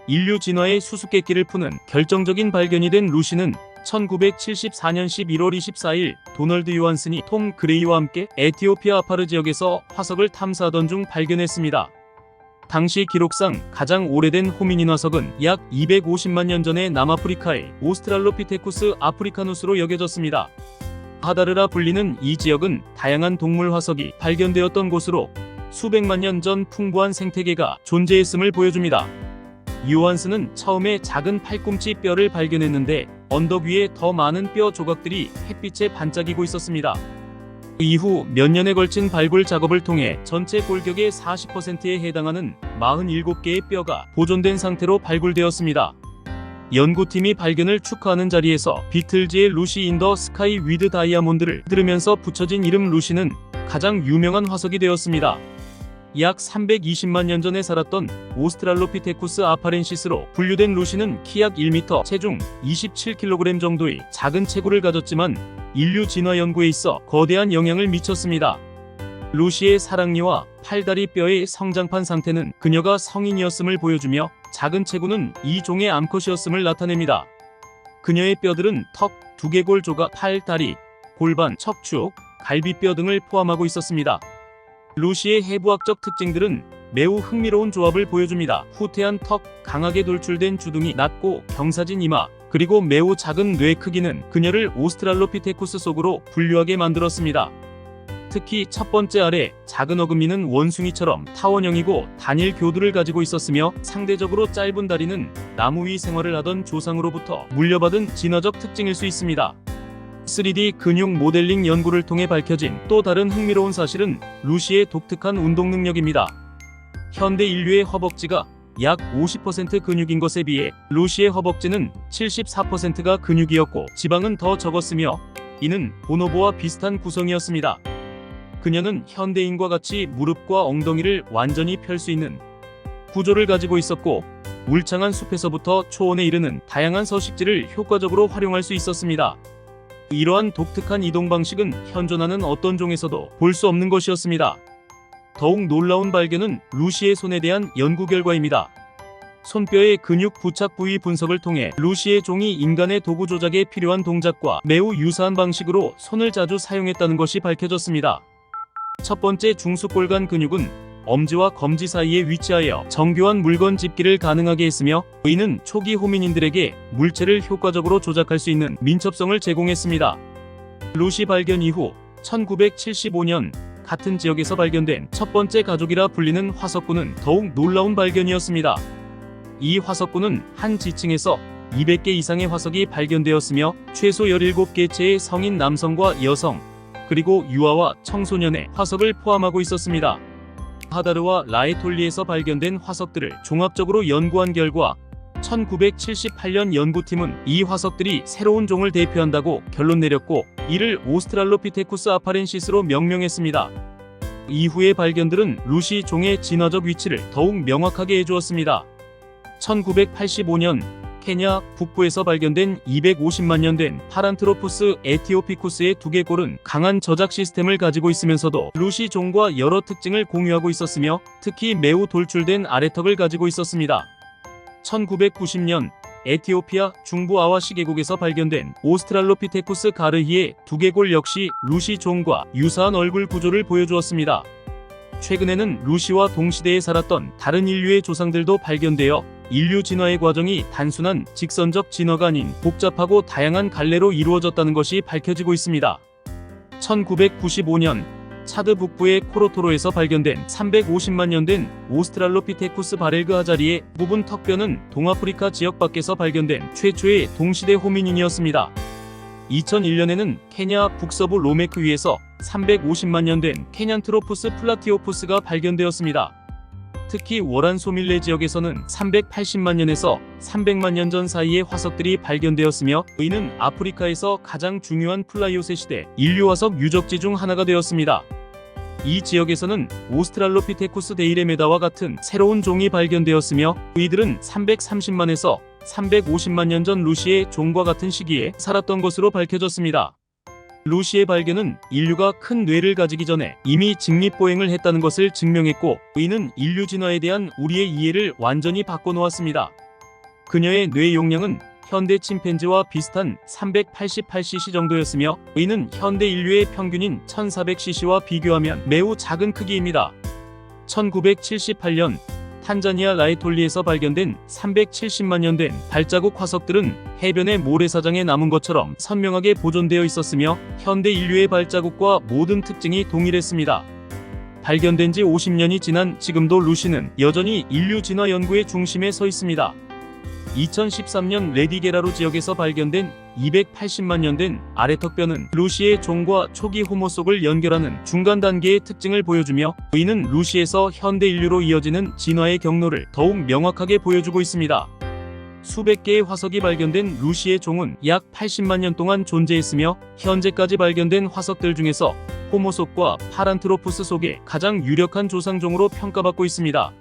인류 진화의 수수께끼를 푸는 결정적인 발견이 된 루시는 1974년 11월 24일 도널드 요한슨이 톰 그레이와 함께 에티오피아 아파르 지역에서 화석을 탐사하던 중 발견했습니다. 당시 기록상 가장 오래된 호미닌 화석은 약 250만 년 전의 남아프리카의 오스트랄로피테쿠스 아프리카누스로 여겨졌습니다. 하다르라 불리는 이 지역은 다양한 동물 화석이 발견되었던 곳으로 수백만 년 전 풍부한 생태계가 존재했음을 보여줍니다. 요한슨은 처음에 작은 팔꿈치 뼈를 발견했는데 언덕 위에 더 많은 뼈 조각들이 햇빛에 반짝이고 있었습니다. 이후 몇 년에 걸친 발굴 작업을 통해 전체 골격의 40%에 해당하는 47개의 뼈가 보존된 상태로 발굴되었습니다. 연구팀이 발견을 축하하는 자리에서 비틀즈의 루시 인 더 스카이 위드 다이아몬드를 들으면서 붙여진 이름 루시는 가장 유명한 화석이 되었습니다. 약 320만 년 전에 살았던 오스트랄로피테쿠스 아파렌시스로 분류된 루시는 키 약 1m, 체중 27kg 정도의 작은 체구를 가졌지만 인류 진화 연구에 있어 거대한 영향을 미쳤습니다. 루시의 사랑니와 팔다리 뼈의 성장판 상태는 그녀가 성인이었음을 보여주며 작은 체구는 이 종의 암컷이었음을 나타냅니다. 그녀의 뼈들은 턱, 두개골 조각, 팔, 다리, 골반, 척추, 갈비뼈 등을 포함하고 있었습니다. 루시의 해부학적 특징들은 매우 흥미로운 조합을 보여줍니다. 후퇴한 턱, 강하게 돌출된 주둥이, 낮고 경사진 이마, 그리고 매우 작은 뇌 크기는 그녀를 오스트랄로피테쿠스 속으로 분류하게 만들었습니다. 특히 첫 번째 알의 작은 어금니는 원숭이처럼 타원형이고 단일 교두를 가지고 있었으며 상대적으로 짧은 다리는 나무 위 생활을 하던 조상으로부터 물려받은 진화적 특징일 수 있습니다. 3D 근육 모델링 연구를 통해 밝혀진 또 다른 흥미로운 사실은 루시의 독특한 운동 능력입니다. 현대 인류의 허벅지가 약 50% 근육인 것에 비해 루시의 허벅지는 74%가 근육이었고 지방은 더 적었으며 이는 보노보와 비슷한 구성이었습니다. 그녀는 현대인과 같이 무릎과 엉덩이를 완전히 펼 수 있는 구조를 가지고 있었고 울창한 숲에서부터 초원에 이르는 다양한 서식지를 효과적으로 활용할 수 있었습니다. 이러한 독특한 이동 방식은 현존하는 어떤 종에서도 볼 수 없는 것이었습니다. 더욱 놀라운 발견은 루시의 손에 대한 연구 결과입니다. 손뼈의 근육 부착 부위 분석을 통해 루시의 종이 인간의 도구 조작에 필요한 동작과 매우 유사한 방식으로 손을 자주 사용했다는 것이 밝혀졌습니다. 첫 번째 중수골간 근육은 엄지와 검지 사이에 위치하여 정교한 물건 집기를 가능하게 했으며 이는 초기 호미닌들에게 물체를 효과적으로 조작할 수 있는 민첩성을 제공했습니다. 루시 발견 이후 1975년 같은 지역에서 발견된 첫 번째 가족이라 불리는 화석구는 더욱 놀라운 발견이었습니다. 이 화석구는 한 지층에서 200개 이상의 화석이 발견되었으며 최소 17개체의 성인 남성과 여성, 그리고 유아와 청소년의 화석을 포함하고 있었습니다. 하다르와 라에톨리에서 발견된 화석들을 종합적으로 연구한 결과 1978년 연구팀은 이 화석들이 새로운 종을 대표한다고 결론 내렸고 이를 오스트랄로피테쿠스 아파렌시스로 명명했습니다. 이후의 발견들은 루시 종의 진화적 위치를 더욱 명확하게 해주었습니다. 1985년 케냐 북부에서 발견된 250만 년 된 파란트로푸스 에티오피쿠스의 두개골은 강한 저작 시스템을 가지고 있으면서도 루시 종과 여러 특징을 공유하고 있었으며 특히 매우 돌출된 아래턱을 가지고 있었습니다. 1990년 에티오피아 중부 아와시 계곡에서 발견된 오스트랄로피테쿠스 가르히의 두개골 역시 루시 종과 유사한 얼굴 구조를 보여주었습니다. 최근에는 루시와 동시대에 살았던 다른 인류의 조상들도 발견되어 인류 진화의 과정이 단순한 직선적 진화가 아닌 복잡하고 다양한 갈래로 이루어졌다는 것이 밝혀지고 있습니다. 1995년 차드 북부의 코로토로에서 발견된 350만 년 된 오스트랄로피테쿠스 바렐그 하자리의 부분 턱뼈는 동아프리카 지역 밖에서 발견된 최초의 동시대 호미닌이었습니다. 2001년에는 케냐 북서부 로메크 위에서 350만 년 된 케냔트로푸스 플라티오푸스가 발견되었습니다. 특히 워란 소밀레 지역에서는 380만 년에서 300만 년 전 사이의 화석들이 발견되었으며 이는 아프리카에서 가장 중요한 플라이오세 시대 인류 화석 유적지 중 하나가 되었습니다. 이 지역에서는 오스트랄로피테쿠스 데이레메다와 같은 새로운 종이 발견되었으며 이들은 330만에서 350만 년 전 루시의 종과 같은 시기에 살았던 것으로 밝혀졌습니다. 루시의 발견은 인류가 큰 뇌를 가지기 전에 이미 직립보행을 했다는 것을 증명했고 이는 인류 진화에 대한 우리의 이해를 완전히 바꿔놓았습니다. 그녀의 뇌 용량은 현대 침팬지와 비슷한 388cc 정도였으며 이는 현대 인류의 평균인 1400cc와 비교하면 매우 작은 크기입니다. 1978년 탄자니아 라이톨리에서 발견된 370만 년 된 발자국 화석들은 해변의 모래사장에 남은 것처럼 선명하게 보존되어 있었으며 현대 인류의 발자국과 모든 특징이 동일했습니다. 발견된 지 50년이 지난 지금도 루시는 여전히 인류 진화 연구의 중심에 서 있습니다. 2013년 레디게라루 지역에서 발견된 280만 년 된 아래턱뼈는 루시의 종과 초기 호모 속을 연결하는 중간 단계의 특징을 보여주며 이는 루시에서 현대 인류로 이어지는 진화의 경로를 더욱 명확하게 보여주고 있습니다. 수백 개의 화석이 발견된 루시의 종은 약 80만 년 동안 존재했으며 현재까지 발견된 화석들 중에서 호모 속과 파란트로푸스 속의 가장 유력한 조상종으로 평가받고 있습니다.